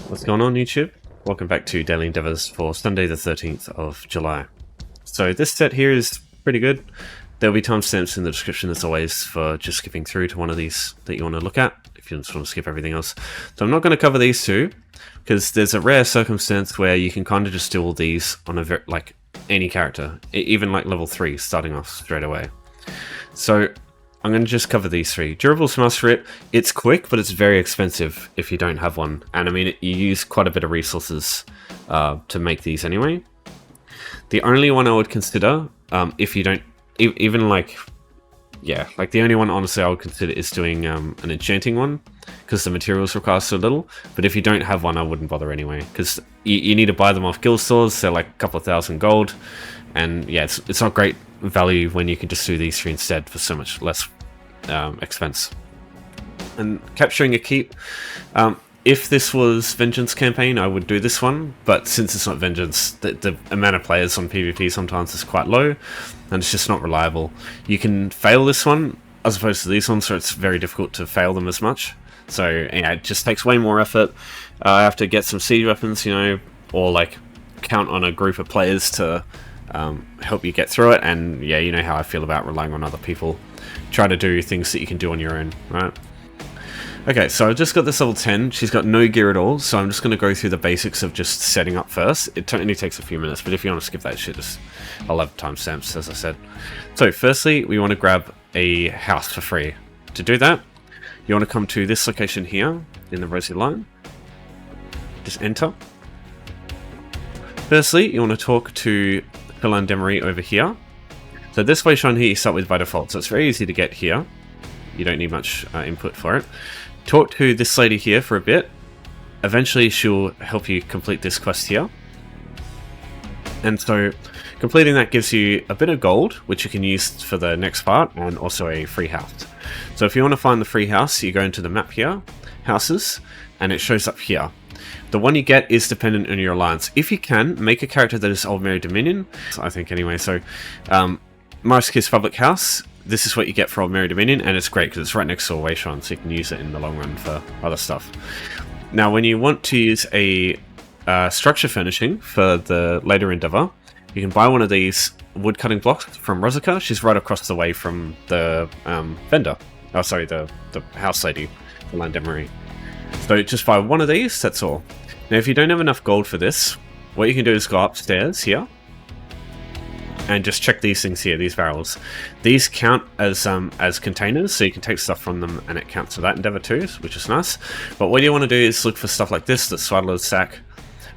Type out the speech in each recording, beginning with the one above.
What's going on, YouTube? Welcome back to Daily Endeavours for Sunday the 13th of July. So this set here is pretty good. There'll be timestamps in the description as always for just skipping through to one of these that you want to look at, if you just want to skip everything else. So I'm not going to cover these two, because there's a rare circumstance where you can kind of just do all these on a like any character, even like level 3 starting off straight away. So I'm going to just cover these three. Durable Smash Writ, it's quick, but it's very expensive if you don't have one. And I mean, you use quite a bit of resources to make these anyway. The only one I would consider, if you don't, even like, yeah, like the only one honestly I would consider is doing an enchanting one, because the materials require so little. But if you don't have one, I wouldn't bother anyway, because you need to buy them off guild stores. They're like a couple of thousand gold. And yeah, it's not great value when you can just do these three instead for so much less expense. And capturing a keep, if this was Vengeance campaign, I would do this one, but since it's not Vengeance, the amount of players on PvP sometimes is quite low, and it's just not reliable. You can fail this one as opposed to these ones, so it's very difficult to fail them as much. So yeah, it just takes way more effort. I have to get some siege weapons, you know, or like count on a group of players to help you get through it. And yeah, you know how I feel about relying on other people. Try to do things that you can do on your own, right? Okay, so I've just got this level 10. She's got no gear at all, so I'm just going to go through the basics of just setting up first. It only takes a few minutes, but if you want to skip that shit, I'll have timestamps, as I said. So firstly, we want to grab a house for free. To do that, you want to come to this location here in the rosy line. Just enter. Firstly, you want to talk to Philan Demery over here. So this Wayshrine here you start with by default, so it's very easy to get here. You don't need much input for it. Talk to this lady here for a bit. Eventually she'll help you complete this quest here. And so completing that gives you a bit of gold, which you can use for the next part, and also a free house. So if you want to find the free house, you go into the map here, houses, and it shows up here. The one you get is dependent on your alliance. If you can, make a character that is Old Merry Dominion, I think anyway. So Morph's Kiss Public House, this is what you get for Old Merry Dominion, and it's great because it's right next to a Wayshrine, so you can use it in the long run for other stuff. Now, when you want to use a structure furnishing for the later endeavor, you can buy one of these wood cutting blocks from Rozika. She's right across the way from the vendor. Oh, sorry, the house lady, the Philan Demery. So just buy one of these, that's all. Now, if you don't have enough gold for this, what you can do is go upstairs here and just check these things here, these barrels. These count as containers, so you can take stuff from them and it counts for that endeavor too, which is nice. But what you want to do is look for stuff like this, the Swaddler's Sack,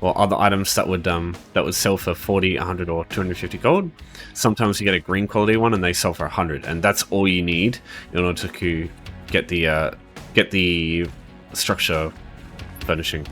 or other items that would sell for 40, 100, or 250 gold. Sometimes you get a green quality one and they sell for 100, and that's all you need in order to get the structure furnishing,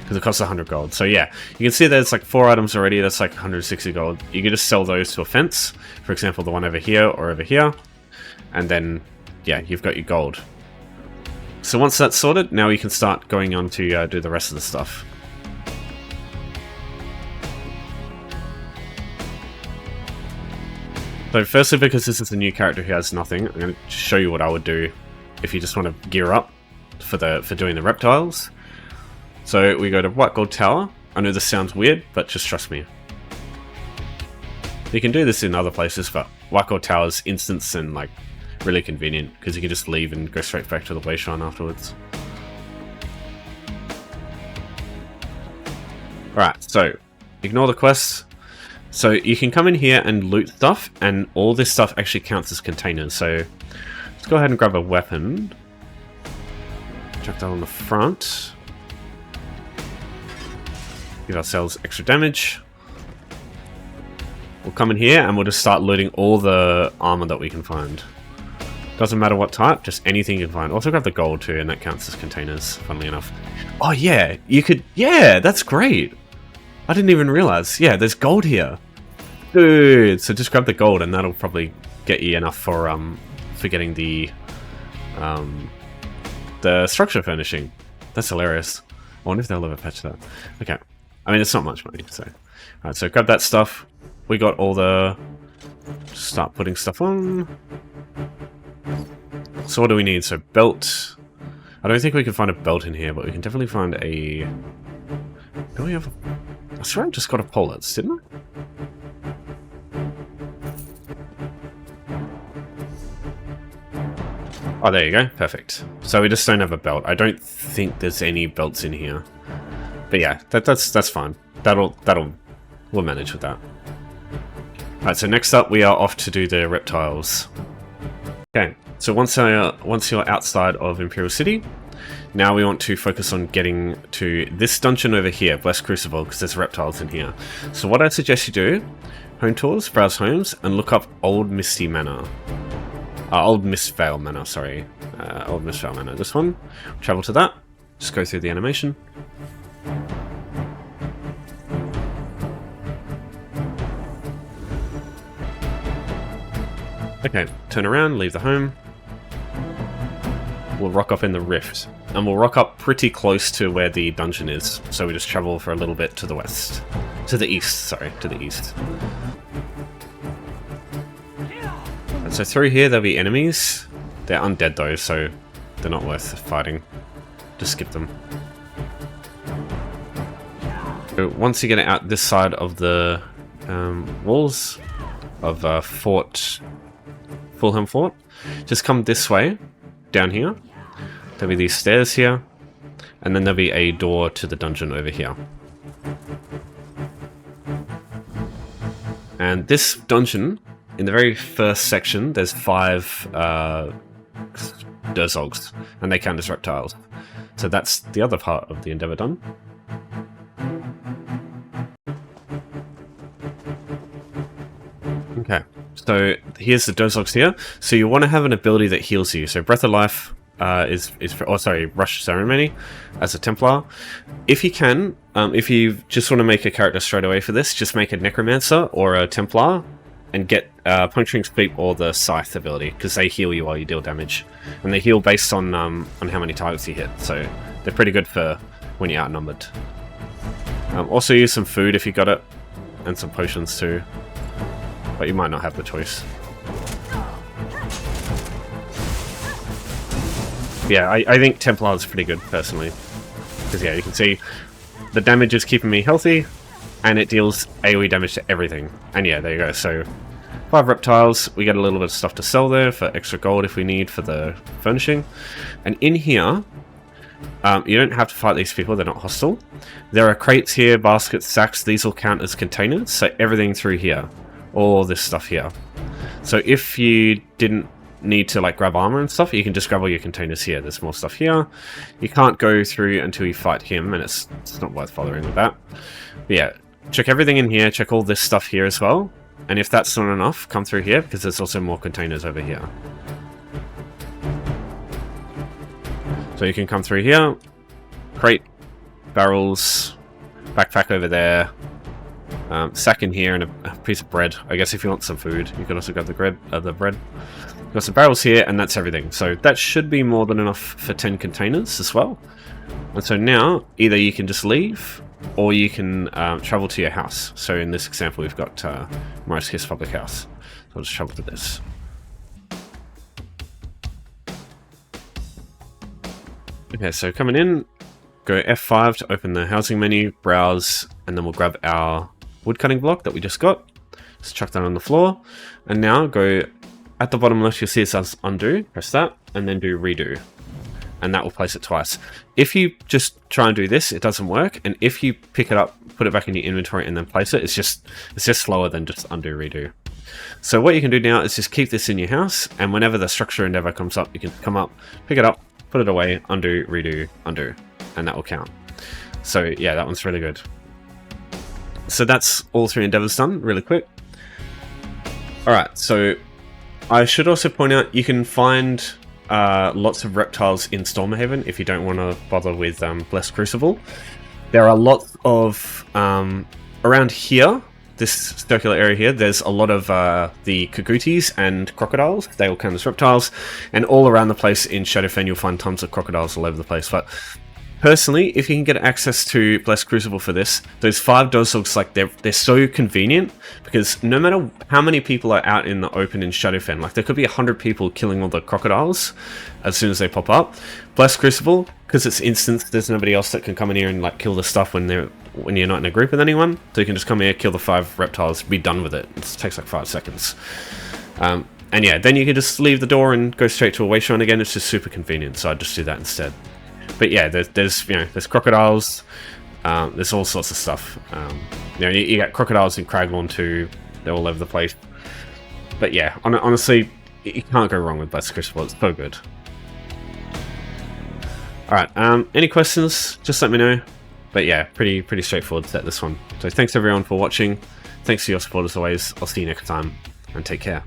because it costs 100 gold. So yeah, you can see there's like 4 items already. That's like 160 gold. You can just sell those to a fence, for example, the one over here or over here, and then yeah, you've got your gold. So once that's sorted, now you can start going on to do the rest of the stuff. So firstly, because this is a new character who has nothing, I'm going to show you what I would do if you just want to gear up for doing the reptiles. So we go to White Gold Tower. I know this sounds weird, but just trust me. You can do this in other places, but White Gold Tower is instant and like really convenient, because you can just leave and go straight back to the Wayshrine afterwards. Alright, so ignore the quests. So you can come in here and loot stuff, and all this stuff actually counts as containers. So let's go ahead and grab a weapon. Chuck that on the front. Give ourselves extra damage. We'll come in here and we'll just start looting all the armor that we can find. Doesn't matter what type, just anything you can find. Also grab the gold too, and that counts as containers, funnily enough. Oh yeah, you could, yeah, that's great. I didn't even realize. Yeah, there's gold here. Dude, so just grab the gold and that'll probably get you enough for getting the structure furnishing. That's hilarious. I wonder if they'll ever patch that. Okay. I mean, it's not much money, so... Alright, so grab that stuff. We got all the... Start putting stuff on. So what do we need? So belt. I don't think we can find a belt in here, but we can definitely find a Do we have I swear I just got a Politz, didn't I? Oh, there you go. Perfect. So we just don't have a belt. I don't think there's any belts in here. But yeah, that's fine. We'll manage with that. Alright, so next up we are off to do the reptiles. Okay, so once you're outside of Imperial City, now we want to focus on getting to this dungeon over here, Blessed Crucible, because there's reptiles in here. So what I suggest you do, home tours, browse homes, and look up Old Misty Manor. Old Mistvale Manor, sorry. Old Mistvale Manor, this one. Travel to that, just go through the animation. Okay, turn around, leave the home. We'll rock up in the rift. And we'll rock up pretty close to where the dungeon is. So we just travel for a little bit to the west. To the east, sorry, to the east. And so through here there'll be enemies. They're undead though, so they're not worth fighting. Just skip them. So once you get out this side of the walls of Fulham Fort, just come this way, down here. There'll be these stairs here, and then there'll be a door to the dungeon over here. And this dungeon, in the very first section, there's 5 Durzogs, and they count as reptiles. So that's the other part of the endeavor done. Okay, so here's the Durzogs here. So you want to have an ability that heals you. So Breath of Life Rush Ceremony as a Templar. If you can, if you just want to make a character straight away for this, just make a Necromancer or a Templar and get Puncturing Strikes or the Scythe ability, because they heal you while you deal damage. And they heal based on how many targets you hit, so they're pretty good for when you're outnumbered. Also use some food if you got it, and some potions too, but you might not have the choice. Yeah, I think Templar is pretty good, personally. Because yeah, you can see the damage is keeping me healthy, and it deals AoE damage to everything. And yeah, there you go. So 5 reptiles, we get a little bit of stuff to sell there for extra gold if we need for the furnishing. And in here, you don't have to fight these people, they're not hostile. There are crates here, baskets, sacks, these all count as containers, so everything through here. All this stuff here. So if you didn't need to like grab armor and stuff, you can just grab all your containers here. There's more stuff here. You can't go through until you fight him, and it's not worth bothering with that. But yeah, check everything in here, check all this stuff here as well, and if that's not enough, come through here, because there's also more containers over here. So you can come through here, crate, barrels, backpack over there, sack in here, and a piece of bread. I guess if you want some food, you can also grab the bread. Got some barrels here, and that's everything. So that should be more than enough for 10 containers as well. And so now, either you can just leave, or you can travel to your house. So in this example, we've got Morris Kiss Public House. So I'll just travel to this. Okay, so coming in, go F5 to open the housing menu, browse, and then we'll grab our woodcutting block that we just got. Just chuck that on the floor. And now go at the bottom left, you'll see it says undo. Press that, and then do redo. And that will place it twice. If you just try and do this, it doesn't work. And if you pick it up, put it back in your inventory, and then place it, it's just slower than just undo, redo. So what you can do now is just keep this in your house, and whenever the structure endeavor comes up, you can come up, pick it up, put it away, undo, redo, undo, and that will count. So yeah, that one's really good. So that's all 3 endeavors done, really quick. Alright, so I should also point out you can find lots of reptiles in Stormhaven if you don't want to bother with Blessed Crucible. There are lots of, around here, this circular area here, there's a lot of the Kagutis and crocodiles. They all count as reptiles. And all around the place in Shadowfen you'll find tons of crocodiles all over the place. But personally, if you can get access to Blessed Crucible for this, those 5 Durzogs, like they're so convenient, because no matter how many people are out in the open in Shadowfen, like there could be 100 people killing all the crocodiles as soon as they pop up. Blessed Crucible, because it's instant, there's nobody else that can come in here and like kill the stuff when they're when you're not in a group with anyone. So you can just come here, kill the 5 reptiles, be done with it. It takes like 5 seconds. And yeah, then you can just leave the door and go straight to a waste run again. It's just super convenient, so I'd just do that instead. But yeah, there's crocodiles. There's all sorts of stuff. You got crocodiles in Craglorn too. They're all over the place. But yeah, honestly, you can't go wrong with Blessed Crucible. It's so good. Alright, any questions? Just let me know. But yeah, pretty straightforward set, this one. So thanks everyone for watching. Thanks for your support as always. I'll see you next time, and take care.